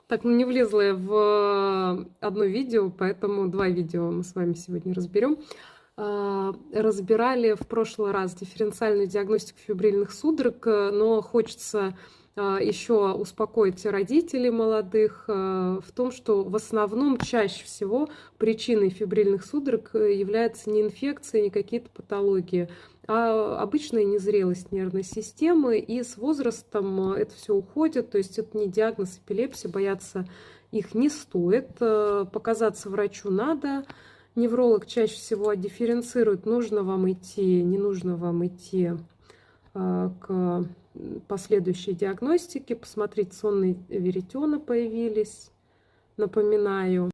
Так, ну не влезла я в одно видео, поэтому два видео мы с вами сегодня разберем. Разбирали в прошлый раз дифференциальную диагностику фибрильных судорог, но хочется еще успокоить родителей молодых в том, что в основном чаще всего причиной фибрильных судорог является не инфекция, не какие-то патологии, а обычная незрелость нервной системы, и с возрастом это все уходит, то есть это не диагноз эпилепсии, бояться их не стоит, показаться врачу надо. Невролог чаще всего дифференцирует, нужно вам идти, не нужно вам идти к последующей диагностике. Посмотреть, сонные веретена появились, напоминаю.